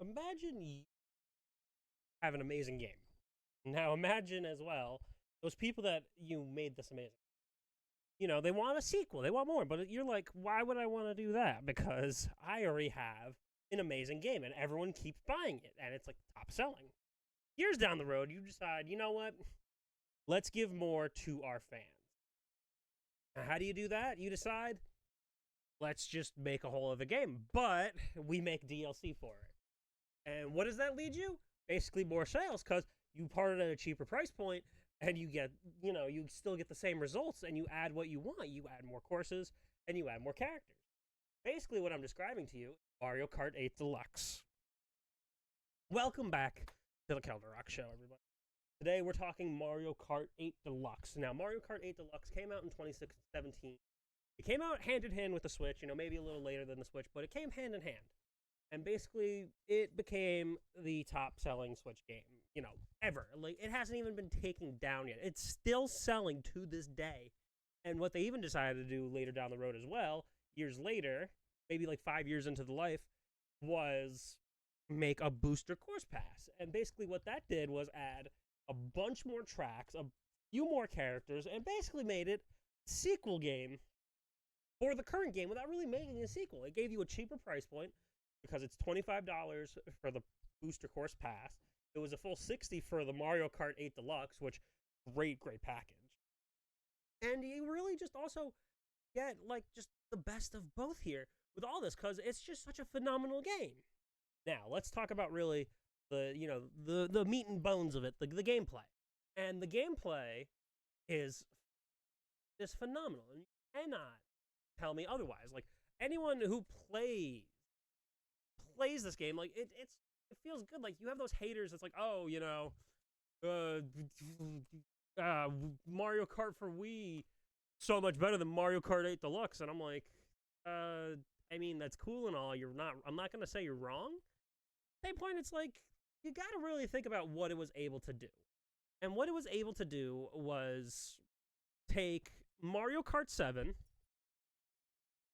imagine you have an amazing game. Now imagine as well those people that you made this amazing. They want a sequel, they want more, but you're like, why would I want to do that? Because I already have an amazing game and everyone keeps buying it and it's like top selling. Years down the road, you decide, you know what? Let's give more to our fans. Now, how do you do that? You decide, let's just make a whole other game, but we make DLC for it. And what does that lead you? Basically, more sales because you part it at a cheaper price point and you get, you still get the same results and you add what you want. You add more courses and you add more characters. Basically, what I'm describing to you is Mario Kart 8 Deluxe. Welcome back to the Kelder Rock Show, everybody. Today, we're talking Mario Kart 8 Deluxe. Now, Mario Kart 8 Deluxe came out in 2017. It came out hand in hand with the Switch, maybe a little later than the Switch, but it came hand in hand. And basically, it became the top-selling Switch game, ever. Like, it hasn't even been taken down yet. It's still selling to this day. And what they even decided to do later down the road as well, years later, maybe like 5 years into the life, was make a booster course pass. And basically what that did was add a bunch more tracks, a few more characters, and basically made it a sequel game for the current game without really making a sequel. It gave you a cheaper price point because it's $25 for the booster course pass. It was a full $60 for the Mario Kart 8 Deluxe, which great package. And you really just also get like just the best of both here with all this because it's just such a phenomenal game. Now let's talk about really the meat and bones of it, the gameplay. And the gameplay is phenomenal. And you cannot tell me otherwise. Like anyone who plays this game, like it feels good. Like you have those haters that's like, oh, Mario Kart for Wii so much better than Mario Kart 8 Deluxe. And I'm like, I mean, that's cool and all. I'm not gonna say you're wrong. Same point, it's like you gotta really think about what it was able to do. And what it was able to do was take Mario Kart 7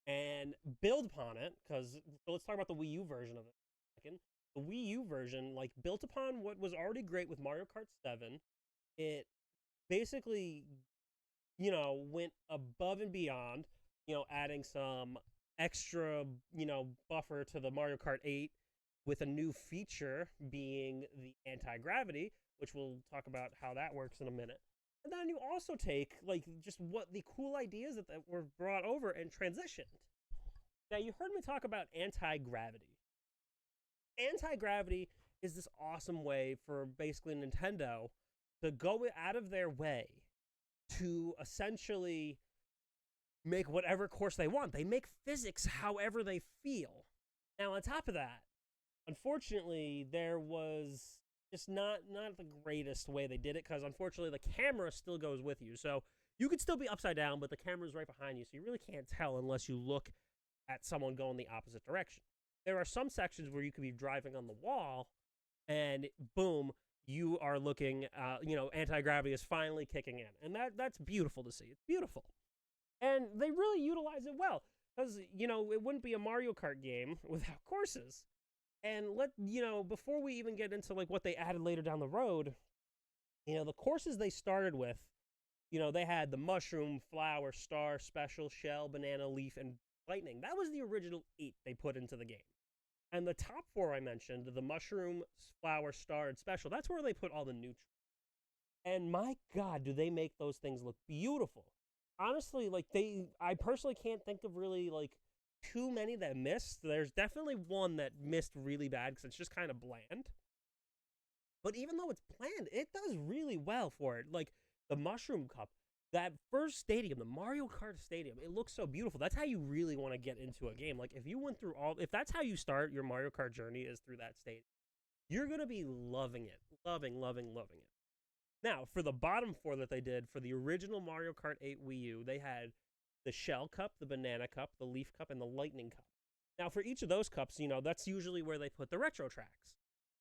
and build upon it, because let's talk about the Wii U version of it for a second. The Wii U version, like, built upon what was already great with Mario Kart 7. It basically, went above and beyond, adding some extra, buffer to the Mario Kart 8 with a new feature being the anti-gravity, which we'll talk about how that works in a minute. And then you also take, like, just what the cool ideas that were brought over and transitioned. Now, you heard me talk about anti-gravity. Anti-gravity is this awesome way for basically Nintendo to go out of their way to essentially make whatever course they want. They make physics however they feel. Now, on top of that, unfortunately, there was just not the greatest way they did it, because unfortunately the camera still goes with you. So you could still be upside down, but the camera's right behind you, so you really can't tell unless you look at someone going the opposite direction. There are some sections where you could be driving on the wall, and boom, you are looking, anti-gravity is finally kicking in. And that's beautiful to see. It's beautiful. And they really utilize it well, because, it wouldn't be a Mario Kart game without courses. And before we even get into like what they added later down the road, the courses they started with, they had the mushroom, flower, star, special, shell, banana, leaf, and lightning. That was the original 8 they put into the game. And the top 4 I mentioned, the mushroom, flower, star, and special, that's where they put all the neutrals. And my God, do they make those things look beautiful. Honestly, like I personally can't think of really like too many that missed. There's definitely one that missed really bad because it's just kind of bland. But even though it's bland, it does really well for it. Like the Mushroom Cup, that first stadium, the Mario Kart Stadium, it looks so beautiful. That's how you really want to get into a game. Like if you went through if that's how you start your Mario Kart journey is through that stadium, you're going to be loving it. Loving it. Now, for the bottom 4 that they did, for the original Mario Kart 8 Wii U, they had the Shell Cup, the Banana Cup, the Leaf Cup, and the Lightning Cup. Now, for each of those cups, that's usually where they put the retro tracks.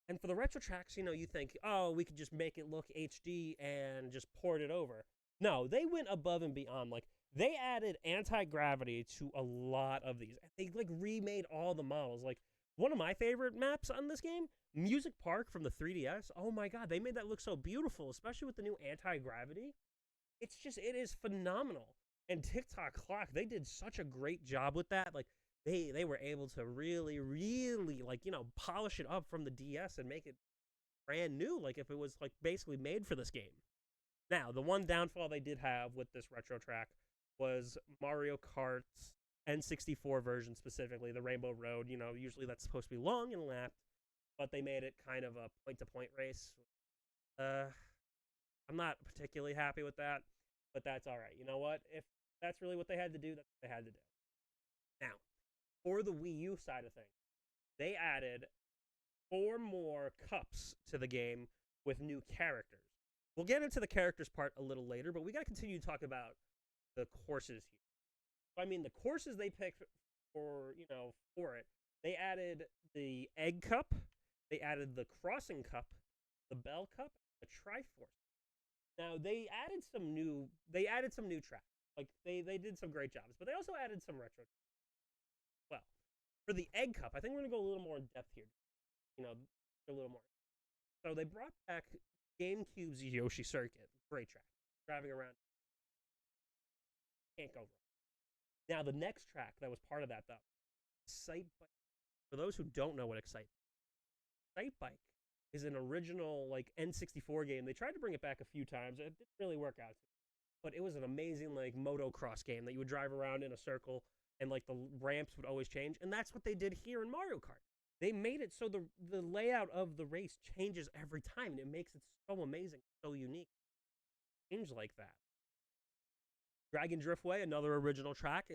And for the retro tracks, you think, oh, we could just make it look HD and just port it over. No, they went above and beyond. Like, they added anti-gravity to a lot of these. They, like, remade all the models. Like, One of my favorite maps on this game, Music Park from the 3DS. Oh my god, they made that look so beautiful, especially with the new anti-gravity. It is phenomenal. And TikTok Clock, they did such a great job with that. Like they were able to really, really like, polish it up from the DS and make it brand new, like if it was like basically made for this game. Now, the one downfall they did have with this retro track was Mario Kart's N64 version, specifically the Rainbow Road. Usually that's supposed to be long and lapped, but they made it kind of a point-to-point race. I'm not particularly happy with that, but that's all right. You know what? If that's really what they had to do, that's what they had to do. Now, for the Wii U side of things, they added 4 more cups to the game with new characters. We'll get into the characters part a little later, but we got to continue to talk about the courses here. So, I mean, the courses they picked for it, they added the Egg Cup, they added the Crossing Cup, the Bell Cup, the Triforce. Now they added some new tracks. Like they did some great jobs, but they also added some retro. Well, for the Egg Cup, I think we're gonna go a little more in depth here. A little more. So they brought back GameCube's Yoshi Circuit. Great track. Driving around. Can't go wrong. Now, the next track that was part of that, though, Excite Bike. For those who don't know what Excite Bike is an original, like, N64 game. They tried to bring it back a few times. It didn't really work out. But it was an amazing, like, motocross game that you would drive around in a circle and, like, the ramps would always change. And that's what they did here in Mario Kart. They made it so the layout of the race changes every time, and it makes it so amazing, so unique. Change like that. Dragon Driftway, another original track.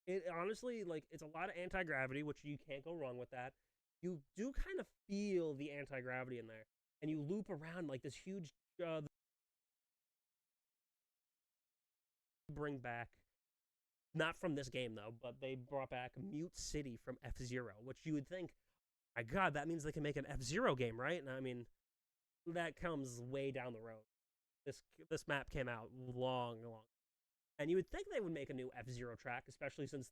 It honestly, like, it's a lot of anti-gravity, which you can't go wrong with that. You do kind of feel the anti-gravity in there, and you loop around like this huge bring back, not from this game though, but they brought back Mute City from F-Zero, which you would think, my god, that means they can make an F-Zero game, right? And I mean, that comes way down the road. This map came out long. And you would think they would make a new F-Zero track, especially since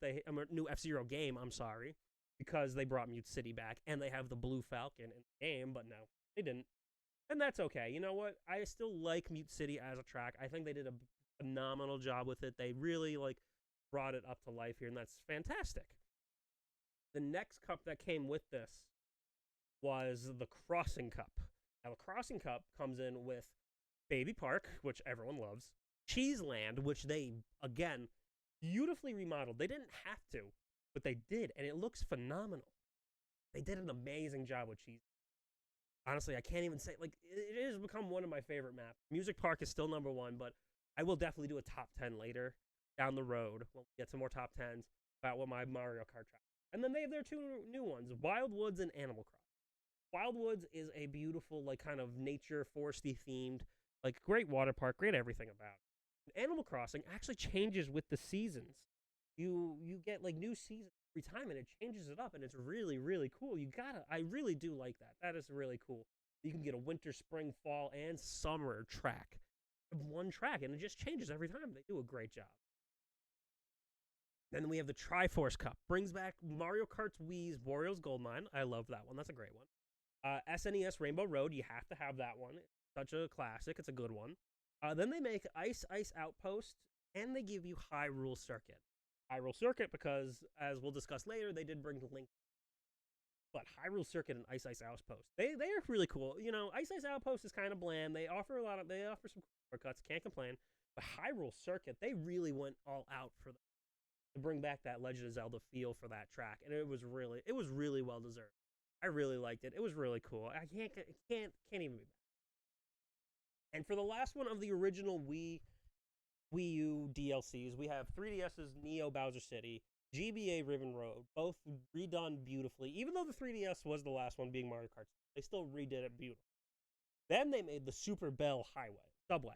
new F-Zero game, I'm sorry, because they brought Mute City back, and they have the Blue Falcon in the game, but no, they didn't. And that's okay. You know what? I still like Mute City as a track. I think they did a phenomenal job with it. They really, like, brought it up to life here, and that's fantastic. The next cup that came with this was the Crossing Cup. Now, the Crossing Cup comes in with Baby Park, which everyone loves, Cheeseland, which they, again, beautifully remodeled. They didn't have to, but they did, and it looks phenomenal. They did an amazing job with Cheese. Honestly, I can't even say, like, it has become one of my favorite maps. Music Park is still #1, but I will definitely do a top 10 later down the road when we get some more top 10s about what my Mario Kart track. And then they have their 2 new ones, Wild Woods and Animal Crossing. Wild Woods is a beautiful, like, kind of nature, foresty themed, like, great water park, great everything about it. Animal Crossing actually changes with the seasons. You get, like, new seasons every time, and it changes it up, and it's really, really cool. I really do like that. That is really cool. You can get a winter, spring, fall, and summer track of one track, and it just changes every time. They do a great job. Then we have the Triforce Cup. Brings back Mario Kart's Wii's Wario's Goldmine. I love that one. That's a great one. SNES Rainbow Road. You have to have that one. It's such a classic. It's a good one. Then they make Ice Outpost, and they give you Hyrule Circuit. Hyrule Circuit because, as we'll discuss later, they did bring Link. But Hyrule Circuit and Ice Outpost, they are really cool. You know, Ice Outpost is kind of bland. They offer some shortcuts. Can't complain. But Hyrule Circuit, they really went all out to bring back that Legend of Zelda feel for that track, and it was really well deserved. I really liked it. It was really cool. I can't even be back. And for the last one of the original Wii U DLCs, we have 3DS's Neo Bowser City, GBA Ribbon Road, both redone beautifully. Even though the 3DS was the last one being Mario Kart, they still redid it beautifully. Then they made the Super Bell Subway,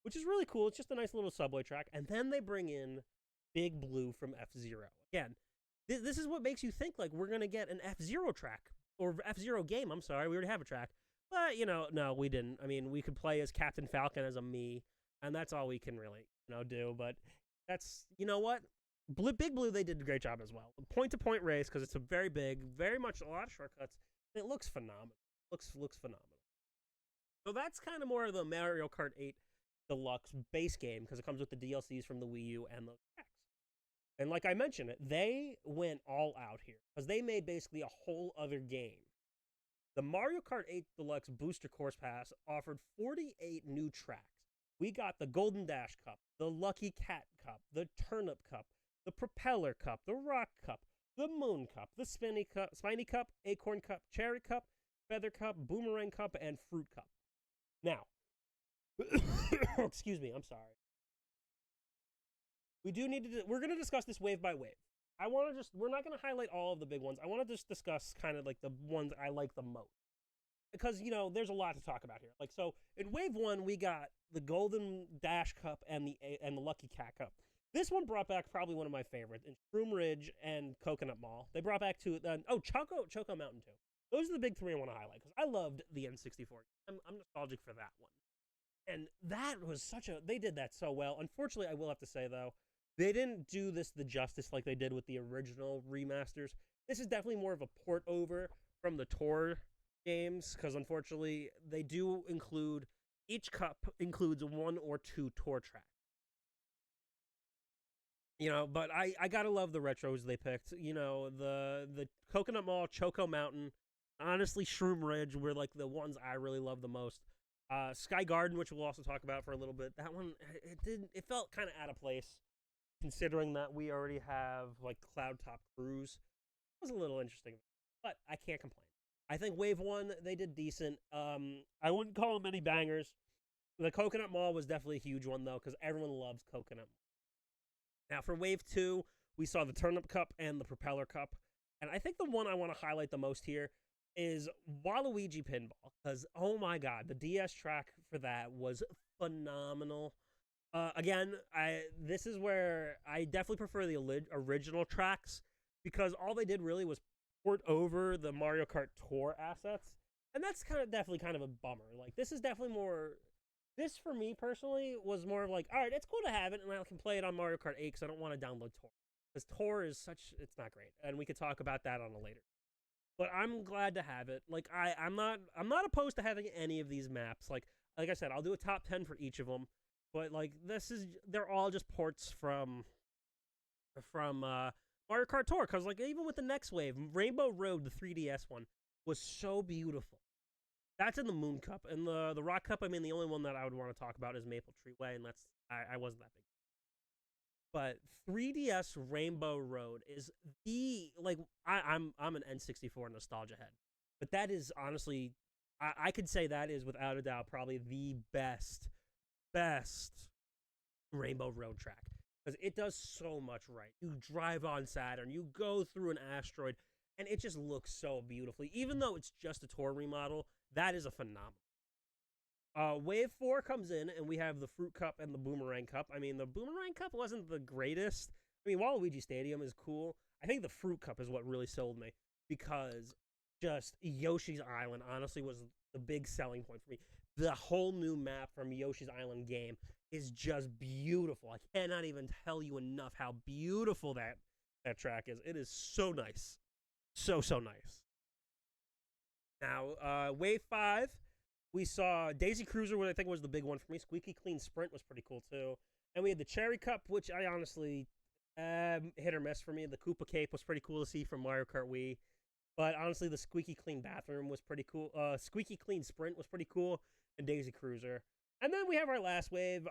which is really cool. It's just a nice little subway track. And then they bring in Big Blue from F-Zero. Again, this is what makes you think, like, we're going to get an F-Zero track, or F-Zero game, I'm sorry, we already have a track. But, no, we didn't. I mean, we could play as Captain Falcon as a Mii, and that's all we can really, do. But that's, you know what? Big Blue, they did a great job as well. Point to point race because it's a very big, very much a lot of shortcuts. And it looks phenomenal. Looks phenomenal. So that's kind of more of the Mario Kart 8 Deluxe base game because it comes with the DLCs from the Wii U and the tracks. And like I mentioned, they went all out here because they made basically a whole other game. The Mario Kart 8 Deluxe Booster Course Pass offered 48 new tracks. We got the Golden Dash Cup, the Lucky Cat Cup, the Turnip Cup, the Propeller Cup, the Rock Cup, the Moon Cup, the Spiny Cup, Acorn Cup, Cherry Cup, Feather Cup, Boomerang Cup, and Fruit Cup. Now, excuse me, I'm sorry. We're going to discuss this wave by wave. We're not going to highlight all of the big ones. I want to just discuss kind of like the ones I like the most. Because, there's a lot to talk about here. Like, so in wave 1, we got the Golden Dash Cup and the Lucky Cat Cup. This one brought back probably one of my favorites in Shroom Ridge and Coconut Mall. They brought back Choco Mountain too. Those are the big 3 I want to highlight because I loved the N64. I'm nostalgic for that one. And that was they did that so well. Unfortunately, I will have to say though, they didn't do this the justice like they did with the original remasters. This is definitely more of a port over from the tour games because unfortunately they do include, each cup includes 1 or 2 tour tracks. But I gotta love the retros they picked. The Coconut Mall, Choco Mountain, honestly Shroom Ridge were like the ones I really love the most. Sky Garden, which we'll also talk about for a little bit. That one, it felt kind of out of place, considering that we already have like Cloud Top Cruise. It was a little interesting, but I can't complain. I think Wave 1, they did decent. I wouldn't call them any bangers. The Coconut Mall was definitely a huge one, though, because everyone loves Coconut Mall. Now, for Wave 2, we saw the Turnip Cup and the Propeller Cup. And I think the one I want to highlight the most here is Waluigi Pinball. Because, oh my god, the DS track for that was phenomenal. Again, this is where I definitely prefer the original tracks. Because all they did really was port over the Mario Kart Tour assets. And that's definitely kind of a bummer. Like, this is definitely more... This, for me, personally, was more of like, all right, it's cool to have it, and I can play it on Mario Kart 8 because I don't want to download Tour. Because Tour is it's not great, and we could talk about that on a later. But I'm glad to have it. Like, I'm not opposed to having any of these maps. Like I said, I'll do a top 10 for each of them. But, like, they're all just ports from Mario Kart Tour. Because, like, even with the next wave, Rainbow Road, the 3DS one, was so beautiful. That's in the Moon Cup. And the Rock Cup, I mean, the only one that I would want to talk about is Maple Tree Way, and I wasn't that big. But 3DS Rainbow Road is I'm an N64 nostalgia head. But that is honestly, I could say that is without a doubt probably the best Rainbow Road track. Because it does so much right. You drive on Saturn, you go through an asteroid, and it just looks so beautifully. Even though it's just a tour remodel, that is a phenomenal. Wave 4 comes in, and we have the Fruit Cup and the Boomerang Cup. I mean, the Boomerang Cup wasn't the greatest. I mean, Waluigi Stadium is cool. I think the Fruit Cup is what really sold me, because just Yoshi's Island, honestly, was the big selling point for me. The whole new map from Yoshi's Island game is just beautiful. I cannot even tell you enough how beautiful that track is. It is so nice. So nice. Now, Wave 5, we saw Daisy Cruiser, which I think was the big one for me. Squeaky Clean Sprint was pretty cool, too. And we had the Cherry Cup, which I honestly, hit or miss for me. The Koopa Cape was pretty cool to see from Mario Kart Wii. But honestly, the Squeaky Clean Bathroom was pretty cool. Squeaky Clean Sprint was pretty cool. And Daisy Cruiser. And then we have our last wave.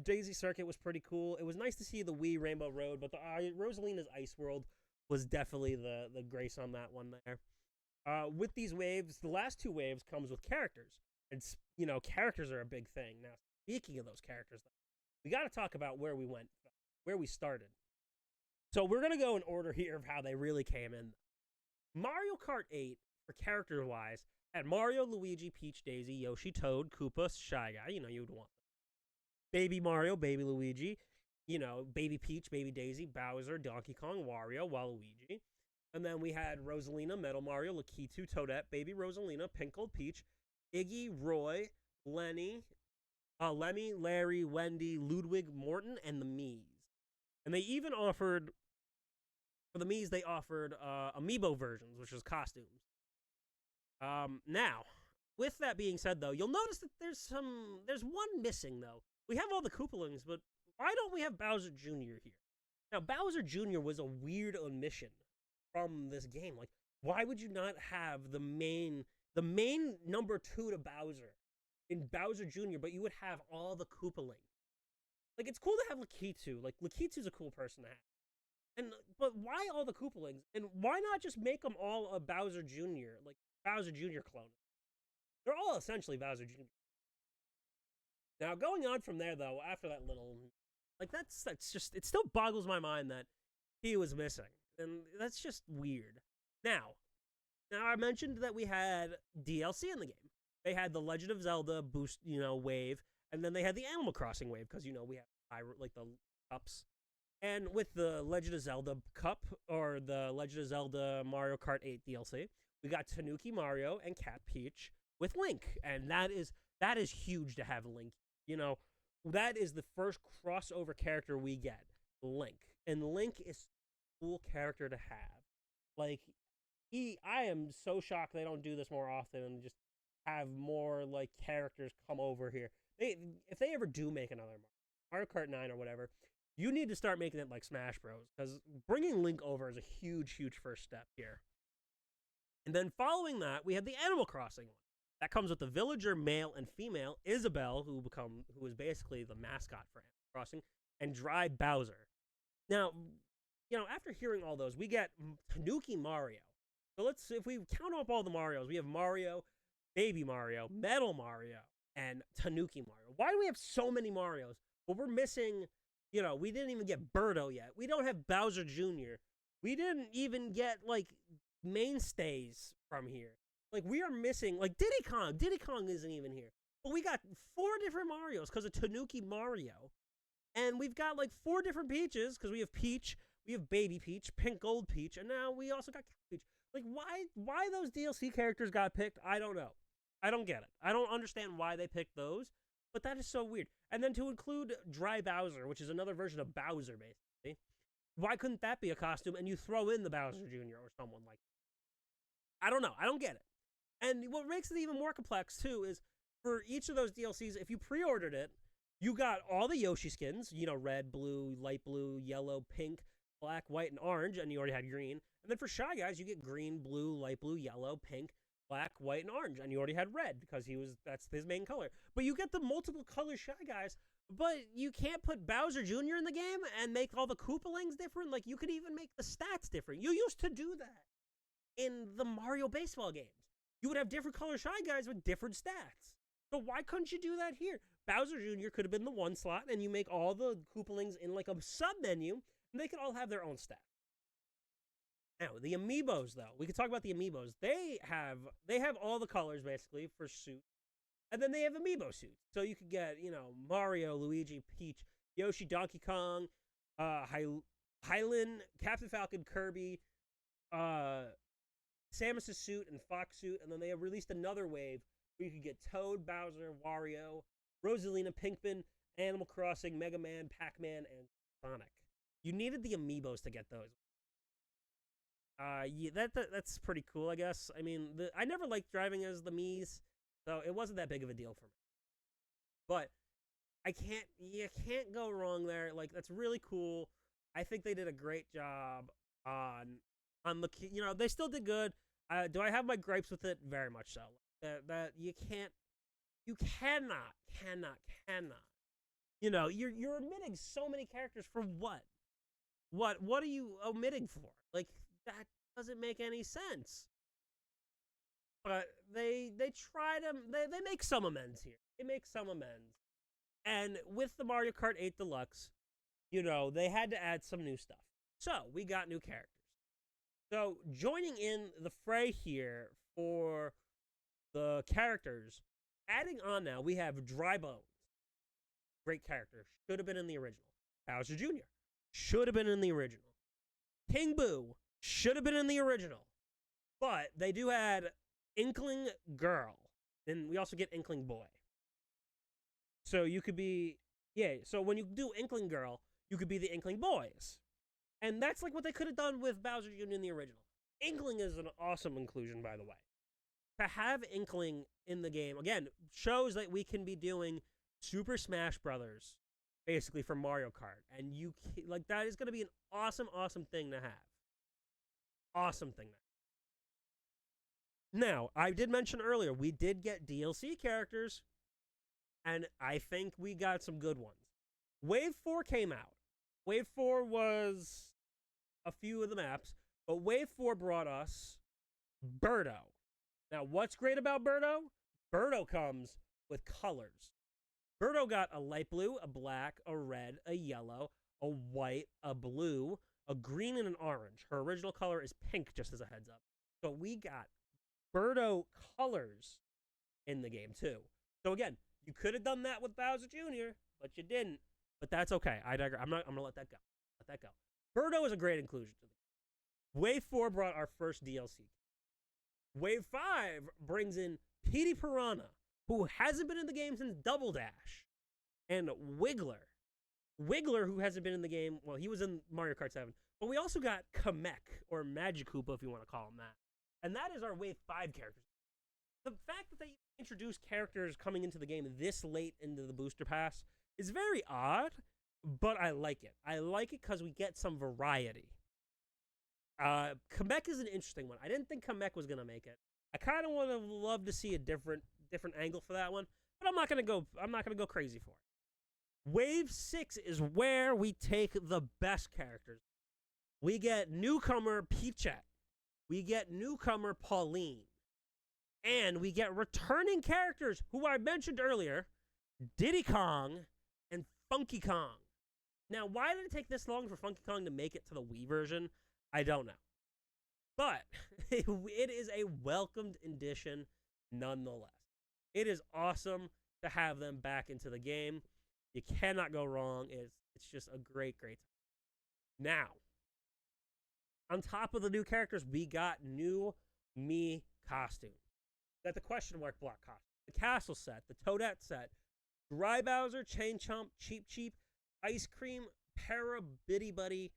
Daisy Circuit was pretty cool. It was nice to see the Wii Rainbow Road, but the Rosalina's Ice World was definitely the grace on that one there. With these waves, the last 2 waves comes with characters. And, characters are a big thing. Now, speaking of those characters, we got to talk about where we started. So we're going to go in order here of how they really came in. Mario Kart 8, for character-wise, had Mario, Luigi, Peach, Daisy, Yoshi, Toad, Koopa, Shy Guy. You would want them. Baby Mario, Baby Luigi, Baby Peach, Baby Daisy, Bowser, Donkey Kong, Wario, Waluigi. And then we had Rosalina, Metal Mario, Lakitu, Toadette, Baby Rosalina, Pinkled Peach, Iggy, Roy, Lemmy, Larry, Wendy, Ludwig, Morton, and the Miis. And they even offered For the Mii's, they offered amiibo versions, which is costumes. Now, with that being said, though, you'll notice that there's one missing, though. We have all the Koopalings, but why don't we have Bowser Jr. here? Now, Bowser Jr. was a weird omission from this game. Like, why would you not have the main number 2 to Bowser in Bowser Jr., but you would have all the Koopalings? Like, it's cool to have Lakitu. Like, Lakitu's a cool person to have. But why all the Koopalings? And why not just make them all a Bowser Jr., like Bowser Jr. clone? They're all essentially Bowser Jr. Now, going on from there, though, after that little... Like, that's just... It still boggles my mind that he was missing. And that's just weird. Now I mentioned that we had DLC in the game. They had the Legend of Zelda boost, wave, and then they had the Animal Crossing wave, because, we have, like, the cups. And with the Legend of Zelda Cup, or the Legend of Zelda Mario Kart 8 DLC, we got Tanuki Mario and Cat Peach with Link. And that is huge to have Link. That is the first crossover character we get, Link. And Link is a cool character to have. Like, I am so shocked they don't do this more often and just have more, like, characters come over here. If they ever do make another Mario Kart 9 or whatever, you need to start making it like Smash Bros. Because bringing Link over is a huge, huge first step here. And then following that, we have the Animal Crossing one. That comes with the villager, male and female, Isabelle, who is basically the mascot for Animal Crossing, and Dry Bowser. Now, after hearing all those, we get Tanuki Mario. So if we count up all the Marios, we have Mario, Baby Mario, Metal Mario, and Tanuki Mario. Why do we have so many Marios? Well, we're missing, we didn't even get Birdo yet. We don't have Bowser Jr. We didn't even get, like, mainstays from here. Like, we are missing, like, Diddy Kong. Diddy Kong isn't even here. But we got 4 different Marios because of Tanuki Mario. And we've got, like, 4 different Peaches because we have Peach, we have Baby Peach, Pink Gold Peach, and now we also got Cat Peach. Like, why those DLC characters got picked, I don't know. I don't get it. I don't understand why they picked those, but that is so weird. And then to include Dry Bowser, which is another version of Bowser, basically, why couldn't that be a costume and you throw in the Bowser Jr. or someone like that? I don't know. I don't get it. And what makes it even more complex, too, is for each of those DLCs, if you pre-ordered it, you got all the Yoshi skins, red, blue, light blue, yellow, pink, black, white, and orange, and you already had green. And then for Shy Guys, you get green, blue, light blue, yellow, pink, black, white, and orange, and you already had red because that's his main color. But you get the multiple color Shy Guys, but you can't put Bowser Jr. in the game and make all the Koopalings different. Like, you could even make the stats different. You used to do that in the Mario baseball games. You would have different color Shy Guys with different stats. So why couldn't you do that here? Bowser Jr. could have been the one slot, and you make all the Koopalings in, like, a sub-menu, and they could all have their own stats. Now, the Amiibos, though. We could talk about the Amiibos. They have all the colors, basically, for suits. And then they have Amiibo suits. So you could get, Mario, Luigi, Peach, Yoshi, Donkey Kong, Hylian, Captain Falcon, Kirby, Samus's suit, and Fox suit. And then they have released another wave where you could get Toad, Bowser, Wario, Rosalina, Pinkman, Animal Crossing, Mega Man, Pac-Man, and Sonic. You needed the Amiibos to get those. Yeah, that's pretty cool, I guess. I mean, I never liked driving as the Mii's, so it wasn't that big of a deal for me. But you can't go wrong there. Like, that's really cool. I think they did a great job on the, they still did good. Do I have my gripes with it? Very much so. That you cannot. You're omitting so many characters for what? What are you omitting for? Like, that doesn't make any sense. But they try to, they make some amends here. They make some amends. And with the Mario Kart 8 Deluxe, they had to add some new stuff. So, we got new characters. So, joining in the fray here for the characters, adding on now, we have Dry Bones. Great character. Should have been in the original. Bowser Jr. Should have been in the original. King Boo should have been in the original. But they do add Inkling Girl. And we also get Inkling Boy. So you could be, so when you do Inkling Girl, you could be the Inkling Boys. And that's like what they could have done with Bowser Jr. in the original. Inkling is an awesome inclusion, by the way. To have Inkling in the game, again, shows that we can be doing Super Smash Brothers, basically, for Mario Kart. And like, that is going to be an awesome, awesome thing to have. Awesome thing to have. Now, I did mention earlier, we did get DLC characters, and I think we got some good ones. Wave 4 came out. Wave 4 was a few of the maps, but Wave 4 brought us Birdo. Now, what's great about Birdo? Birdo comes with colors. Birdo got a light blue, a black, a red, a yellow, a white, a blue, a green, and an orange. Her original color is pink, just as a heads up. So we got Birdo colors in the game, too. So again, you could have done that with Bowser Jr., but you didn't. But that's okay. I digress. I'm going to let that go. Let that go. Birdo is a great inclusion to the game. Wave 4 brought our first DLC. Wave 5 brings in Petey Piranha, who hasn't been in the game since Double Dash, and Wiggler. Wiggler, who hasn't been in the game, well, he was in Mario Kart 7, but we also got Kamek, or Magic Koopa, if you want to call him that. And that is our Wave 5 characters. The fact that they introduced characters coming into the game this late into the booster pass is very odd, but I like it. I like it because we get some variety. Kamek is an interesting one. I didn't think Kamek was gonna make it. I kind of would have loved to see a different angle for that one, but I'm not gonna go crazy for it. Wave 6 is where we take the best characters. We get newcomer Peachette. We get newcomer Pauline. And we get returning characters who I mentioned earlier, Diddy Kong and Funky Kong. Now, why did it take this long for Funky Kong to make it to the Wii version? I don't know. But it is a welcomed addition nonetheless. It is awesome to have them back into the game. You cannot go wrong. It's just a great, great time. Now, on top of the new characters, we got new Mii costumes. Got the question mark block costume, the castle set, the Toadette set, Dry Bowser, Chain Chomp, Cheep Cheep, Ice Cream, Para Bitty Buddy,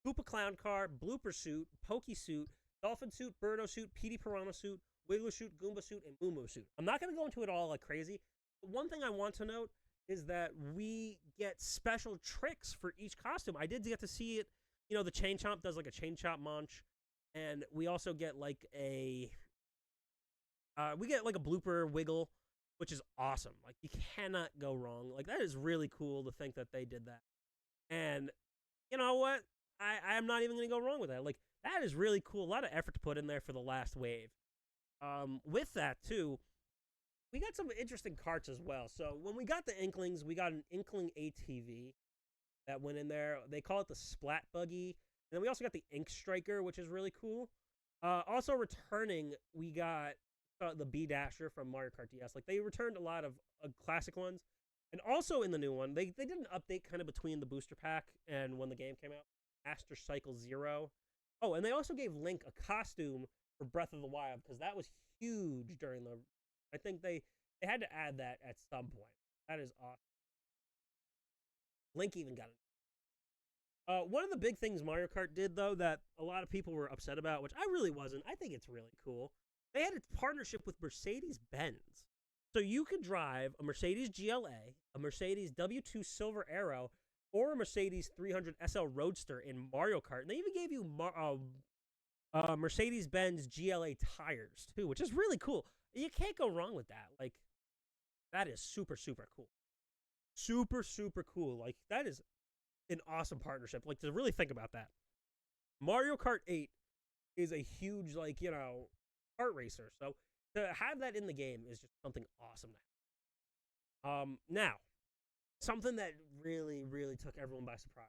Koopa Clown Car, Blooper Suit, Pokey Suit, Dolphin Suit, Birdo Suit, Petey Piranha Suit, Wiggler Suit, Goomba Suit, and Moo Moo Suit. I'm not going to go into it all like crazy, but one thing I want to note is that we get special tricks for each costume. I did get to see it. You know, the Chain Chomp does like a Chain Chomp munch, and we also get like a blooper wiggle, which is awesome. Like, you cannot go wrong. Like, that is really cool to think that they did that. And you know what? I am not even going to go wrong with that. Like, that is really cool. A lot of effort to put in there for the last wave. With that, too, we got some interesting carts as well. So when we got the Inklings, we got an Inkling ATV that went in there. They call it the Splat Buggy. And then we also got the Ink Striker, which is really cool. Also returning, we got the B Dasher from Mario Kart DS. Like, they returned a lot of classic ones. And also in the new one, they did an update kind of between the booster pack and when the game came out. Master Cycle Zero. Oh, and they also gave Link a costume for Breath of the Wild, because that was huge during the... I think they had to add that at some point. That is awesome. Link even got it. One of the big things Mario Kart did, though, that a lot of people were upset about, which I really wasn't, I think it's really cool, they had a partnership with Mercedes-Benz. So you could drive a Mercedes GLA, a Mercedes W2 Silver Arrow, or a Mercedes 300 SL Roadster in Mario Kart. And they even gave you Mercedes-Benz GLA tires, too, which is really cool. You can't go wrong with that. Like, that is super, super cool. Super, super cool. Like, that is an awesome partnership. Like, to really think about that. Mario Kart 8 is a huge, like, you know, kart racer. So to have that in the game is just something awesome now. Now, something that really, really took everyone by surprise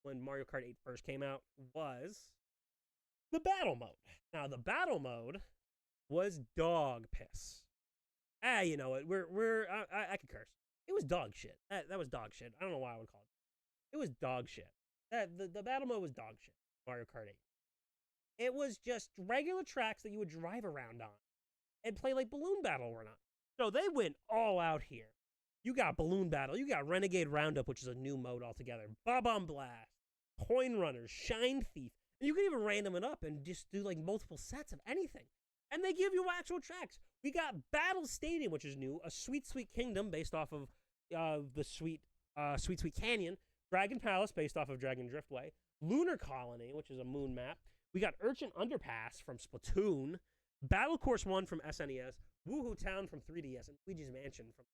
when Mario Kart 8 first came out was the battle mode. Now, the battle mode was dog piss. You know it. I can curse. It was dog shit. That was dog shit. I don't know why I would call it. It was dog shit. The battle mode was dog shit. Mario Kart 8. It was just regular tracks that you would drive around on and play like Balloon Battle or not. So they went all out here. You got Balloon Battle. You got Renegade Roundup, which is a new mode altogether. Bob-omb Blast. coin runners, shine thief. And you can even random it up and just do like multiple sets of anything. And they give you actual tracks. We got Battle Stadium, which is new, a Sweet Sweet Kingdom based off of the Sweet Canyon, Dragon Palace based off of Dragon Driftway, Lunar Colony, which is a moon map. We got Urchin Underpass from Splatoon, Battle Course 1 from SNES, Woohoo Town from 3DS, and Luigi's Mansion from.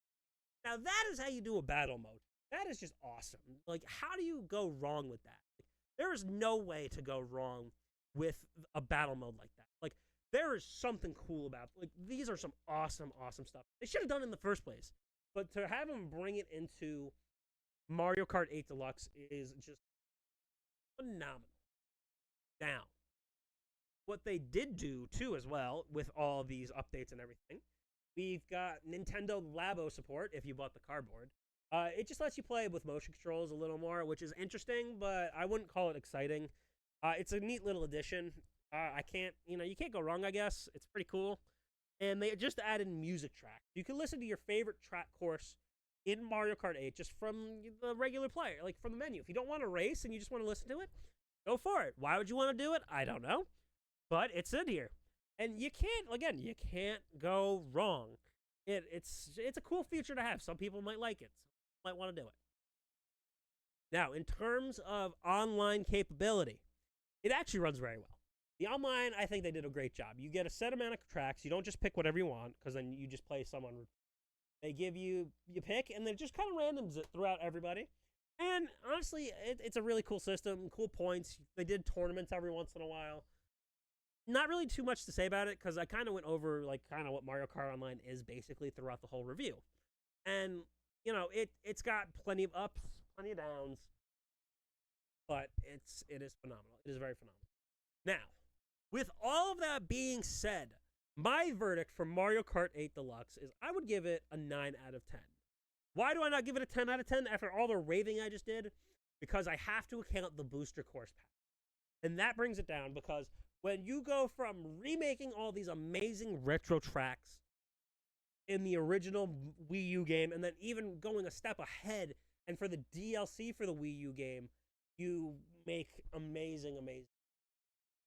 Now that is how you do a battle mode. That is just awesome. Like, how do you go wrong with that? Like, there is no way to go wrong with a battle mode like that. Like, there is something cool about it. Like, these are some awesome stuff. They should have done it in the first place. But to have them bring it into Mario Kart 8 Deluxe is just phenomenal. Now, what they did do, too, as well, with all these updates and everything, we've got Nintendo Labo support if you bought the cardboard. It just lets you play with motion controls a little more, which is interesting, but I wouldn't call it exciting. It's a neat little addition. You can't go wrong, I guess. It's pretty cool. And they just added music tracks. You can listen to your favorite track course in Mario Kart 8 just from the regular player, like from the menu. If you don't want to race and you just want to listen to it, go for it. Why would you want to do it? I don't know. But it's in here. And you can't go wrong. It's a cool feature to have. Some people might like it. Some might want to do it. Now, in terms of online capability, it actually runs very well. The online, I think they did a great job. You get a set amount of tracks. You don't just pick whatever you want, because then you just play someone. They give you pick, and then just kind of randoms it throughout everybody. And honestly, it's a really cool system, cool points. They did tournaments every once in a while. Not really too much to say about it, because I kind of went over like kind of what Mario Kart Online is basically throughout the whole review. And, it's got plenty of ups, plenty of downs, but it is phenomenal. It is very phenomenal. Now, with all of that being said, my verdict for Mario Kart 8 Deluxe is I would give it a 9 out of 10. Why do I not give it a 10 out of 10 after all the raving I just did? Because I have to account the booster course pack. And that brings it down, because when you go from remaking all these amazing retro tracks in the original Wii U game, and then even going a step ahead, and for the DLC for the Wii U game, you make amazing.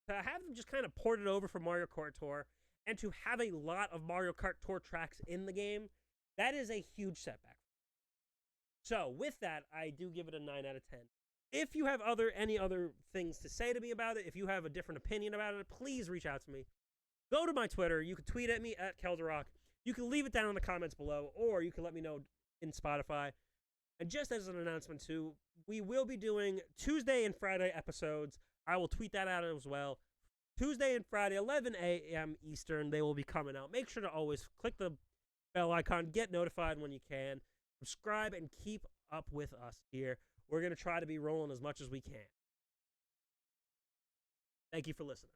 To have them just kind of ported over for Mario Kart Tour, and to have a lot of Mario Kart Tour tracks in the game, that is a huge setback. So with that, I do give it a 9 out of 10. If you have any other things to say to me about it, if you have a different opinion about it, please reach out to me. Go to my Twitter. You can tweet at me at Kelderock. You can leave it down in the comments below, or you can let me know in Spotify. And just as an announcement too, we will be doing Tuesday and Friday episodes. I will tweet that out as well. Tuesday and Friday, 11 a.m. Eastern, they will be coming out. Make sure to always click the bell icon, get notified when you can. Subscribe and keep up with us here. We're going to try to be rolling as much as we can. Thank you for listening.